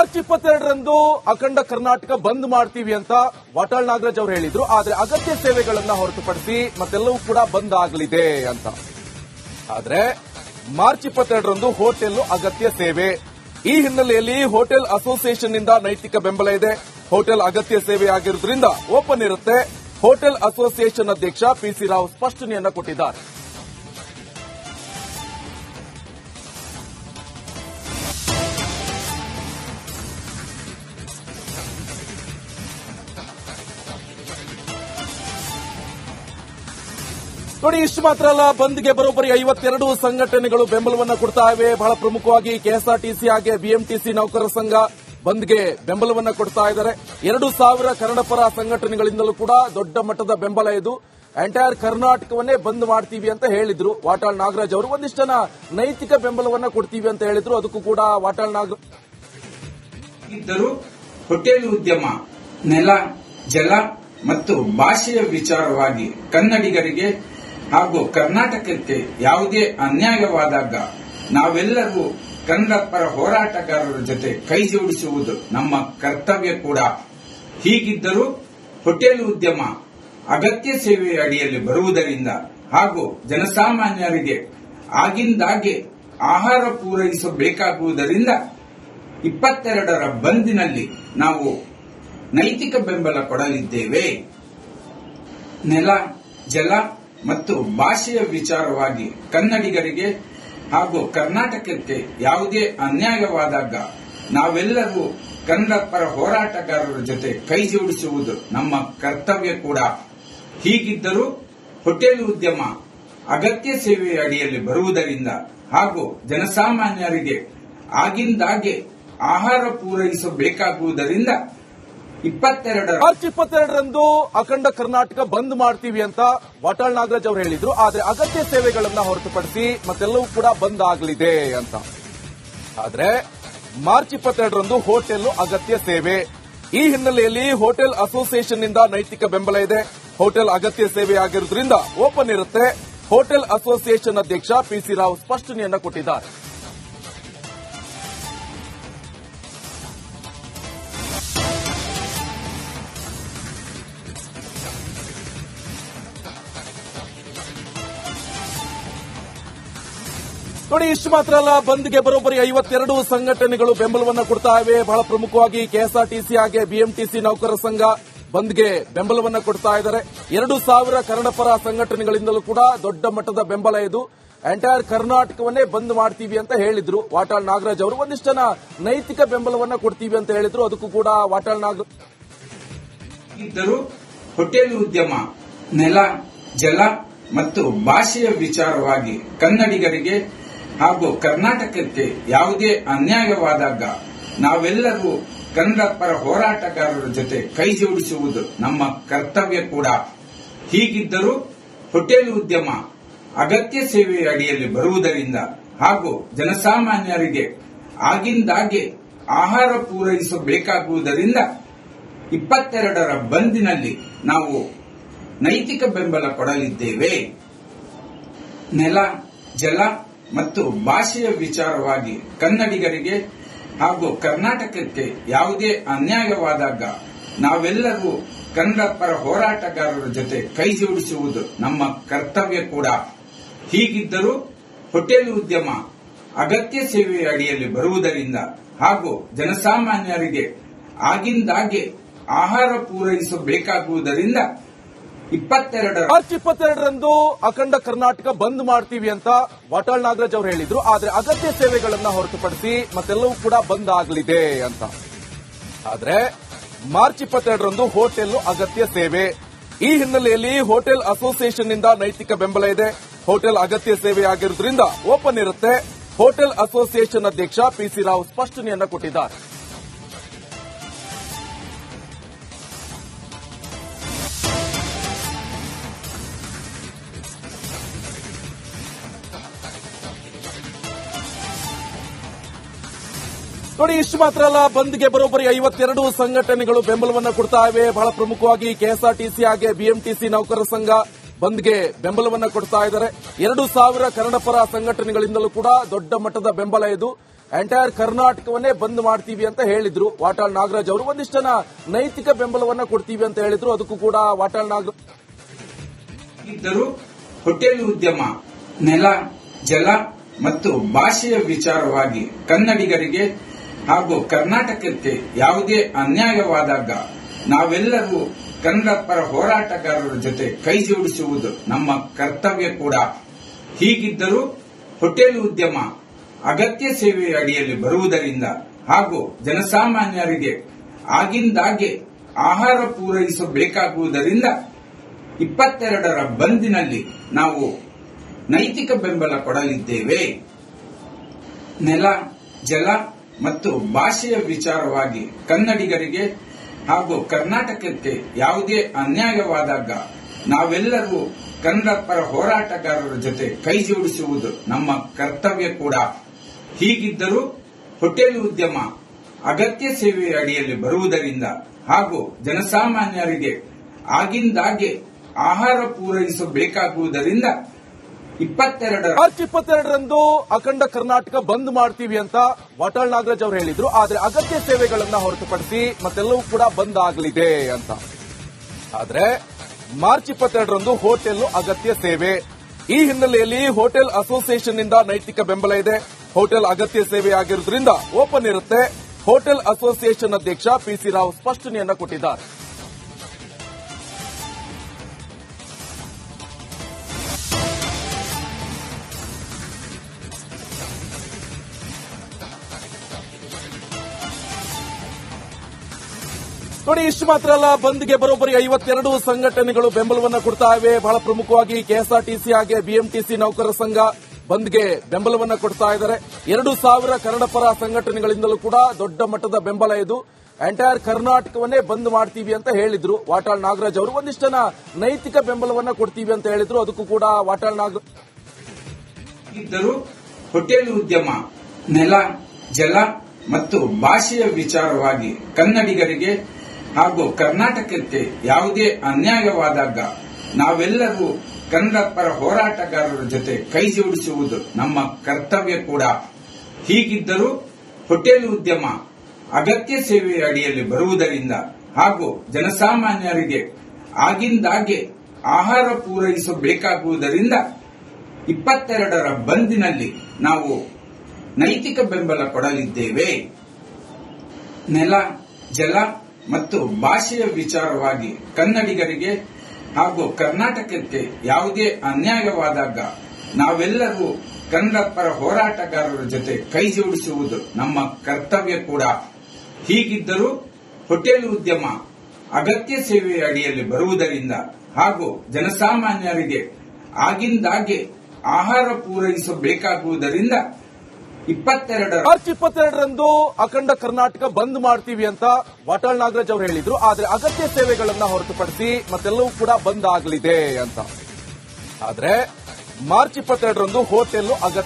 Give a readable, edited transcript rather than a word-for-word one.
March 22ರಂದು ಅಖಂಡ ಕರ್ನಾಟಕ ಬಂದ್ ಮಾಡ್ತೀವಿ ಅಂತ ವಾಟಾಳ್ ನಾಗರಾಜ್ ಅವರು ಹೇಳಿದ್ರು. ಆದ್ರೆ ಅಗತ್ಯ ಸೇವೆಗಳನ್ನ ಹೊರತುಪಡಿಸಿ ಮತ್ತೆಲ್ಲವೂ ಕೂಡ ಬಂದ್ ಆಗಲಿದೆ ಅಂತ. ಆದ್ರೆ ಮಾರ್ಚ್ 22ರಂದು ಹೋಟೆಲ್ ಅಗತ್ಯ ಸೇವೆ. ಈ ಹಿನ್ನೆಲೆಯಲ್ಲಿ ಹೋಟೆಲ್ ಅಸೋಸಿಯೇಷನ್ ನಿಂದ ನೈತಿಕ ಬೆಂಬಲ ಇದೆ. ಹೋಟೆಲ್ ಅಗತ್ಯ ಸೇವೆ ಆಗಿರುವುದರಿಂದ ಓಪನ್ ಇರುತ್ತೆ. ಹೋಟೆಲ್ ಅಸೋಸಿಯೇಷನ್ ಅಧ್ಯಕ್ಷ ಪಿಸಿ ರಾವ್ ಸ್ಪಷ್ಟನೆಯನ್ನ ಕೊಟ್ಟಿದ್ದಾರೆ. ನೋಡಿ, ಇಷ್ಟು ಮಾತ್ರ ಅಲ್ಲ, ಬಂದ್ಗೆ ಬರೋಬ್ಬರಿ 52 ಸಂಘಟನೆಗಳು ಬೆಂಬಲವನ್ನ ಕೊಡ್ತಾ ಇವೆ. ಬಹಳ ಪ್ರಮುಖವಾಗಿ ಕೆಎಸ್ಆರ್ಟಿಸಿ ಹಾಗೆ ಬಿಎಂಟಿಸಿ ನೌಕರರ ಸಂಘ ಬಂದ್ಗೆ ಬೆಂಬಲವನ್ನ ಕೊಡ್ತಾ ಇದ್ದಾರೆ. 2000 ಕನ್ನಡಪರ ಸಂಘಟನೆಗಳಿಂದಲೂ ಕೂಡ ದೊಡ್ಡ ಮಟ್ಟದ ಬೆಂಬಲ ಇದು. ಎಂಟೈರ್ ಕರ್ನಾಟಕವನ್ನೇ ಬಂದ್ ಮಾಡ್ತೀವಿ ಅಂತ ಹೇಳಿದ್ರು ವಾಟಾಳ್ ನಾಗರಾಜ್ ಅವರು. ಒಂದಿಷ್ಟನ ನೈತಿಕ ಬೆಂಬಲವನ್ನ ಕೊಡ್ತೀವಿ ಅಂತ ಹೇಳಿದ್ರು. ಅದಕ್ಕೂ ಕೂಡ ವಾಟಾಳ್ ನಾಗರಾಜ್ ಇದ್ದರೂ ಹೋಟೆಲ್ ಉದ್ಯಮ ನೆಲ, ಜಲ ಮತ್ತು ಭಾಷೆಯ ವಿಚಾರವಾಗಿ ಕನ್ನಡಿಗರಿಗೆ ಹಾಗೂ ಕರ್ನಾಟಕಕ್ಕೆ ಯಾವುದೇ ಅನ್ಯಾಯವಾದಾಗ ನಾವೆಲ್ಲರೂ ಕನ್ನಡ ಪರ ಹೋರಾಟಗಾರರ ಜೊತೆ ಕೈ ಜೋಡಿಸುವುದು ನಮ್ಮ ಕರ್ತವ್ಯ ಕೂಡ. ಹೀಗಿದ್ದರೂ ಹೋಟೆಲ್ ಉದ್ಯಮ ಅಗತ್ಯ ಸೇವೆಯ ಅಡಿಯಲ್ಲಿ ಬರುವುದರಿಂದ ಹಾಗೂ ಜನಸಾಮಾನ್ಯರಿಗೆ ಆಗಿಂದಾಗೆ ಆಹಾರ ಪೂರೈಸಬೇಕಾಗುವುದರಿಂದ 22ರ ಬಂದಿನಲ್ಲಿ ನಾವು ನೈತಿಕ ಬೆಂಬಲ ಕೊಡಲಿದ್ದೇವೆ. ನೆಲ, ಜಲ ಮತ್ತು ಭಾಷೆಯ ವಿಚಾರವಾಗಿ ಕನ್ನಡಿಗರಿಗೆ ಹಾಗೂ ಕರ್ನಾಟಕಕ್ಕೆ ಯಾವುದೇ ಅನ್ಯಾಯವಾದಾಗ ನಾವೆಲ್ಲರೂ ಕನ್ನಡ ಪರ ಹೋರಾಟಗಾರರ ಜೊತೆ ಕೈ ಜೋಡಿಸುವುದು ನಮ್ಮ ಕರ್ತವ್ಯ ಕೂಡ. ಹೀಗಿದ್ದರೂ ಹೋಟೆಲ್ ಉದ್ಯಮ ಅಗತ್ಯ ಸೇವೆಯ ಅಡಿಯಲ್ಲಿ ಬರುವುದರಿಂದ ಹಾಗೂ ಜನಸಾಮಾನ್ಯರಿಗೆ ಆಗಿಂದಾಗೆ ಆಹಾರ ಪೂರೈಸಬೇಕಾಗುವುದರಿಂದ ಮಾರ್ಚ್ 22ರಂದು ಅಖಂಡ ಕರ್ನಾಟಕ ಬಂದ್ ಮಾಡ್ತೀವಿ ಅಂತ ವಾಟಾಳ್ ನಾಗರಾಜ್ ಅವರು ಹೇಳಿದ್ರು. ಆದ್ರೆ ಅಗತ್ಯ ಸೇವೆಗಳನ್ನ ಹೊರತುಪಡಿಸಿ ಮತ್ತೆಲ್ಲವೂ ಕೂಡ ಬಂದ್ ಆಗಲಿದೆ ಅಂತ. ಆದ್ರೆ ಮಾರ್ಚ್ 22ರಂದು ಹೋಟೆಲ್ ಅಗತ್ಯ ಸೇವೆ. ಈ ಹಿನ್ನೆಲೆಯಲ್ಲಿ ಹೋಟೆಲ್ ಅಸೋಸಿಯೇಷನ್ ನಿಂದ ನೈತಿಕ ಬೆಂಬಲ ಇದೆ. ಹೋಟೆಲ್ ಅಗತ್ಯ ಸೇವೆ ಆಗಿರುವುದರಿಂದ ಓಪನ್ ಇರುತ್ತೆ. ಹೋಟೆಲ್ ಅಸೋಸಿಯೇಷನ್ ಅಧ್ಯಕ್ಷ ಪಿಸಿ ರಾವ್ ಸ್ಪಷ್ಟನೆಯನ್ನ ಕೊಟ್ಟಿದ್ದಾರೆ. ನೋಡಿ, ಇಷ್ಟು ಮಾತ್ರ ಅಲ್ಲ, ಬಂದ್ಗೆ ಬರೋಬ್ಬರಿ 52 ಸಂಘಟನೆಗಳು ಬೆಂಬಲವನ್ನ ಕೊಡ್ತಾ ಇವೆ. ಬಹಳ ಪ್ರಮುಖವಾಗಿ ಕೆಎಸ್ಆರ್ಟಿಸಿ ಹಾಗೆ ಬಿಎಂಟಿಸಿ ನೌಕರರ ಸಂಘ ಬಂದ್ಗೆ ಬೆಂಬಲವನ್ನ ಕೊಡ್ತಾ ಇದ್ದಾರೆ. 2000 ಕನ್ನಡಪರ ಸಂಘಟನೆಗಳಿಂದಲೂ ಕೂಡ ದೊಡ್ಡ ಮಟ್ಟದ ಬೆಂಬಲ ಇದು. ಎಂಟೈರ್ ಕರ್ನಾಟಕವನ್ನೇ ಬಂದ್ ಮಾಡ್ತೀವಿ ಅಂತ ಹೇಳಿದ್ರು ವಾಟಾಳ್ ನಾಗರಾಜ್ ಅವರು. ಒಂದಿಷ್ಟನ ನೈತಿಕ ಬೆಂಬಲವನ್ನ ಕೊಡ್ತೀವಿ ಅಂತ ಹೇಳಿದ್ರು. ಅದಕ್ಕೂ ಕೂಡ ವಾಟಾಳ್ ನಾಗರಾಜ್ ಇದ್ದರೂ ಹೋಟೆಲ್ ಉದ್ಯಮ ನೆಲ, ಜಲ ಮತ್ತು ಭಾಷೆಯ ವಿಚಾರವಾಗಿ ಕನ್ನಡಿಗರಿಗೆ ಹಾಗೂ ಕರ್ನಾಟಕಕ್ಕೆ ಯಾವುದೇ ಅನ್ಯಾಯವಾದಾಗ ನಾವೆಲ್ಲರೂ ಕನ್ನಡ ಪರ ಹೋರಾಟಗಾರರ ಜೊತೆ ಕೈ ಜೋಡಿಸುವುದು ನಮ್ಮ ಕರ್ತವ್ಯ ಕೂಡ. ಹೀಗಿದ್ದರೂ ಹೋಟೆಲ್ ಉದ್ಯಮ ಅಗತ್ಯ ಸೇವೆಯ ಅಡಿಯಲ್ಲಿ ಬರುವುದರಿಂದ ಹಾಗೂ ಜನಸಾಮಾನ್ಯರಿಗೆ ಆಗಿಂದಾಗೆ ಆಹಾರ ಪೂರೈಸಬೇಕಾಗುವುದರಿಂದ 22ರ ಬಂದಿನಲ್ಲಿ ನಾವು ನೈತಿಕ ಬೆಂಬಲ ಕೊಡಲಿದ್ದೇವೆ. ನೆಲ, ಜಲ ಮತ್ತು ಭಾಷೆಯ ವಿಚಾರವಾಗಿ ಕನ್ನಡಿಗರಿಗೆ ಹಾಗೂ ಕರ್ನಾಟಕಕ್ಕೆ ಯಾವುದೇ ಅನ್ಯಾಯವಾದಾಗ ನಾವೆಲ್ಲರೂ ಕನ್ನಡ ಪರ ಹೋರಾಟಗಾರರ ಜೊತೆ ಕೈ ಜೋಡಿಸುವುದು ನಮ್ಮ ಕರ್ತವ್ಯ ಕೂಡ. ಹೀಗಿದ್ದರೂ ಹೋಟೆಲ್ ಉದ್ಯಮ ಅಗತ್ಯ ಸೇವೆಯ ಅಡಿಯಲ್ಲಿ ಬರುವುದರಿಂದ ಹಾಗೂ ಜನಸಾಮಾನ್ಯರಿಗೆ ಆಗಿಂದಾಗೆ ಆಹಾರ ಪೂರೈಸಬೇಕಾಗುವುದರಿಂದ ಮಾರ್ಚ್ 22ರಂದು ಅಖಂಡ ಕರ್ನಾಟಕ ಬಂದ್ ಮಾಡ್ತೀವಿ ಅಂತ ವಾಟಾಳ್ ನಾಗರಾಜ್ ಅವರು ಹೇಳಿದ್ರು. ಆದ್ರೆ ಅಗತ್ಯ ಸೇವೆಗಳನ್ನ ಹೊರತುಪಡಿಸಿ ಮತ್ತೆಲ್ಲವೂ ಕೂಡ ಬಂದ್ ಆಗಲಿದೆ ಅಂತ. ಆದ್ರೆ ಮಾರ್ಚ್ 22ರಂದು ಹೋಟೆಲ್ ಅಗತ್ಯ ಸೇವೆ. ಈ ಹಿನ್ನೆಲೆಯಲ್ಲಿ ಹೋಟೆಲ್ ಅಸೋಸಿಯೇಷನ್ ನಿಂದ ನೈತಿಕ ಬೆಂಬಲ ಇದೆ. ಹೋಟೆಲ್ ಅಗತ್ಯ ಸೇವೆ ಆಗಿರುವುದರಿಂದ ಓಪನ್ ಇರುತ್ತೆ. ಹೋಟೆಲ್ ಅಸೋಸಿಯೇಷನ್ ಅಧ್ಯಕ್ಷ ಪಿಸಿ ರಾವ್ ಸ್ಪಷ್ಟನೆಯನ್ನ ಕೊಟ್ಟಿದ್ದಾರೆ. ನೋಡಿ, ಇಷ್ಟು ಮಾತ್ರ ಅಲ್ಲ, ಬಂದ್ಗೆ ಬರೋಬ್ಬರಿ 52 ಸಂಘಟನೆಗಳು ಬೆಂಬಲವನ್ನ ಕೊಡ್ತಾ ಇವೆ. ಬಹಳ ಪ್ರಮುಖವಾಗಿ ಕೆಎಸ್ಆರ್ಟಿಸಿ ಹಾಗೆ ಬಿಎಂಟಿಸಿ ನೌಕರರ ಸಂಘ ಬಂದ್ಗೆ ಬೆಂಬಲವನ್ನ ಕೊಡ್ತಾ ಇದ್ದಾರೆ. 2000 ಕನ್ನಡಪರ ಸಂಘಟನೆಗಳಿಂದಲೂ ಕೂಡ ದೊಡ್ಡ ಮಟ್ಟದ ಬೆಂಬಲ ಇದು. ಎಂಟೈರ್ ಕರ್ನಾಟಕವನ್ನೇ ಬಂದ್ ಮಾಡ್ತೀವಿ ಅಂತ ಹೇಳಿದ್ರು ವಾಟಾಳ್ ನಾಗರಾಜ್ ಅವರು. ಒಂದಿಷ್ಟು ಜನ ನೈತಿಕ ಬೆಂಬಲವನ್ನ ಕೊಡ್ತೀವಿ ಅಂತ ಹೇಳಿದ್ರು. ಅದಕ್ಕೂ ಕೂಡ ವಾಟಾಳ್ ನಾಗರಾಜ್ ಇದ್ದರೂ ಹೋಟೆಲ್ ಉದ್ಯಮ ನೆಲ, ಜಲ ಮತ್ತು ಭಾಷೆಯ ವಿಚಾರವಾಗಿ ಕನ್ನಡಿಗರಿಗೆ ಹಾಗೂ ಕರ್ನಾಟಕಕ್ಕೆ ಯಾವುದೇ ಅನ್ಯಾಯವಾದಾಗ ನಾವೆಲ್ಲರೂ ಕನ್ನಡ ಪರ ಹೋರಾಟಗಾರರ ಜೊತೆ ಕೈ ಜೋಡಿಸುವುದು ನಮ್ಮ ಕರ್ತವ್ಯ ಕೂಡ. ಹೀಗಿದ್ದರೂ ಹೋಟೆಲ್ ಉದ್ಯಮ ಅಗತ್ಯ ಸೇವೆಯ ಅಡಿಯಲ್ಲಿ ಬರುವುದರಿಂದ ಹಾಗೂ ಜನಸಾಮಾನ್ಯರಿಗೆ ಆಗಿಂದಾಗೆ ಆಹಾರ ಪೂರೈಸಬೇಕಾಗುವುದರಿಂದ 22ರ ಬಂದಿನಲ್ಲಿ ನಾವು ನೈತಿಕ ಬೆಂಬಲ ಕೊಡಲಿದ್ದೇವೆ. ನೆಲ, ಜಲ ಮತ್ತು ಭಾಷೆಯ ವಿಚಾರವಾಗಿ ಕನ್ನಡಿಗರಿಗೆ ಹಾಗೂ ಕರ್ನಾಟಕಕ್ಕೆ ಯಾವುದೇ ಅನ್ಯಾಯವಾದಾಗ ನಾವೆಲ್ಲರೂ ಕನ್ನಡ ಪರ ಹೋರಾಟಗಾರರ ಜೊತೆ ಕೈ ಜೋಡಿಸುವುದು ನಮ್ಮ ಕರ್ತವ್ಯ ಕೂಡ. ಹೀಗಿದ್ದರೂ ಹೋಟೆಲ್ ಉದ್ಯಮ ಅಗತ್ಯ ಸೇವೆಯ ಅಡಿಯಲ್ಲಿ ಬರುವುದರಿಂದ ಹಾಗೂ ಜನಸಾಮಾನ್ಯರಿಗೆ ಆಗಿಂದಾಗೆ ಆಹಾರ ಪೂರೈಸಬೇಕಾಗುವುದರಿಂದ ಮಾರ್ಚ್ 22ರಂದು ಅಖಂಡ ಕರ್ನಾಟಕ ಬಂದ್ ಮಾಡ್ತೀವಿ ಅಂತ ವಾಟಾಳ್ ನಾಗರಾಜ್ ಅವರು ಹೇಳಿದ್ರು. ಆದ್ರೆ ಅಗತ್ಯ ಸೇವೆಗಳನ್ನ ಹೊರತುಪಡಿಸಿ ಮತ್ತೆಲ್ಲವೂ ಕೂಡ ಬಂದ್ ಆಗಲಿದೆ ಅಂತ. ಆದ್ರೆ ಮಾರ್ಚ್ 22ರಂದು ಹೋಟೆಲ್ ಅಗತ್ಯ ಸೇವೆ. ಈ ಹಿನ್ನೆಲೆಯಲ್ಲಿ ಹೋಟೆಲ್ ಅಸೋಸಿಯೇಷನ್ ನಿಂದ ನೈತಿಕ ಬೆಂಬಲ ಇದೆ. ಹೋಟೆಲ್ ಅಗತ್ಯ ಸೇವೆ ಆಗಿರುವುದರಿಂದ ಓಪನ್ ಇರುತ್ತೆ. ಹೋಟೆಲ್ ಅಸೋಸಿಯೇಷನ್ ಅಧ್ಯಕ್ಷ ಪಿಸಿ ರಾವ್ ಸ್ಪಷ್ಟನೆಯನ್ನ ಕೊಟ್ಟಿದ್ದಾರೆ. ನೋಡಿ, ಇಷ್ಟು ಮಾತ್ರ ಅಲ್ಲ, ಬಂದ್ಗೆ ಬರೋಬ್ಬರಿ 52 ಸಂಘಟನೆಗಳು ಬೆಂಬಲವನ್ನ ಕೊಡ್ತಾ ಇವೆ. ಬಹಳ ಪ್ರಮುಖವಾಗಿ ಕೆಎಸ್ಆರ್ಟಿಸಿ ಹಾಗೆ ಬಿಎಂಟಿಸಿ ನೌಕರರ ಸಂಘ ಬಂದ್ಗೆ ಬೆಂಬಲವನ್ನ ಕೊಡ್ತಾ ಇದ್ದಾರೆ. 2000 ಕನ್ನಡ ಪರ ಸಂಘಟನೆಗಳಿಂದಲೂ ಕೂಡ ದೊಡ್ಡ ಮಟ್ಟದ ಬೆಂಬಲ ಇದು. ಎಂಟೈರ್ ಕರ್ನಾಟಕವನ್ನೇ ಬಂದ್ ಮಾಡ್ತೀವಿ ಅಂತ ಹೇಳಿದ್ರು ವಾಟಾಳ್ ನಾಗರಾಜ್ ಅವರು. ಒಂದಿಷ್ಟು ಜನ ನೈತಿಕ ಬೆಂಬಲವನ್ನ ಕೊಡ್ತೀವಿ ಅಂತ ಹೇಳಿದ್ರು. ಅದಕ್ಕೂ ಕೂಡ ವಾಟಾಳ್ ನಾಗರಾಜ್ ಇದ್ದರೂ ಹೋಟೆಲ್ ಉದ್ಯಮ ನೆಲ, ಜಲ ಮತ್ತು ಭಾಷೆಯ ವಿಚಾರವಾಗಿ ಕನ್ನಡಿಗರಿಗೆ ಹಾಗೂ ಕರ್ನಾಟಕಕ್ಕೆ ಯಾವುದೇ ಅನ್ಯಾಯವಾದಾಗ ನಾವೆಲ್ಲರೂ ಕನ್ನಡ ಪರ ಹೋರಾಟಗಾರರ ಜೊತೆ ಕೈ ಜೋಡಿಸುವುದು ನಮ್ಮ ಕರ್ತವ್ಯ ಕೂಡ. ಹೀಗಿದ್ದರೂ ಹೋಟೆಲ್ ಉದ್ಯಮ ಅಗತ್ಯ ಸೇವೆಯ ಅಡಿಯಲ್ಲಿ ಬರುವುದರಿಂದ ಹಾಗೂ ಜನಸಾಮಾನ್ಯರಿಗೆ ಆಗಿಂದಾಗೆ ಆಹಾರ ಪೂರೈಸಬೇಕಾಗುವುದರಿಂದ 22ರ ಬಂದಿನಲ್ಲಿ ನಾವು ನೈತಿಕ ಬೆಂಬಲ ಕೊಡಲಿದ್ದೇವೆ. ನೆಲ, ಜಲ ಮತ್ತು ಭಾಷೆಯ ವಿಚಾರವಾಗಿ ಕನ್ನಡಿಗರಿಗೆ ಹಾಗೂ ಕರ್ನಾಟಕಕ್ಕೆ ಯಾವುದೇ ಅನ್ಯಾಯವಾದಾಗ ನಾವೆಲ್ಲರೂ ಕನ್ನಡ ಪರ ಹೋರಾಟಗಾರರ ಜೊತೆ ಕೈ ಜೋಡಿಸುವುದು ನಮ್ಮ ಕರ್ತವ್ಯ ಕೂಡ. ಹೀಗಿದ್ದರೂ ಹೋಟೆಲ್ ಉದ್ಯಮ ಅಗತ್ಯ ಸೇವೆಯ ಅಡಿಯಲ್ಲಿ ಬರುವುದರಿಂದ ಹಾಗೂ ಜನಸಾಮಾನ್ಯರಿಗೆ ಆಗಿಂದಾಗೆ ಆಹಾರ ಪೂರೈಸಬೇಕಾಗುವುದರಿಂದ ಮಾರ್ಚ್ 22ರಂದು ಅಖಂಡ ಕರ್ನಾಟಕ ಬಂದ್ ಮಾಡ್ತೀವಿ ಅಂತ ವಾಟಾಳ್ ನಾಗರಾಜ್ ಅವರು ಹೇಳಿದ್ರು. ಆದ್ರೆ ಅಗತ್ಯ ಸೇವೆಗಳನ್ನ ಹೊರತುಪಡಿಸಿ ಮತ್ತೆಲ್ಲವೂ ಕೂಡ ಬಂದ್ ಆಗಲಿದೆ ಅಂತ. ಆದ್ರೆ ಮಾರ್ಚ್ 22ರಂದು ಹೋಟೆಲ್ ಅಗತ್ಯ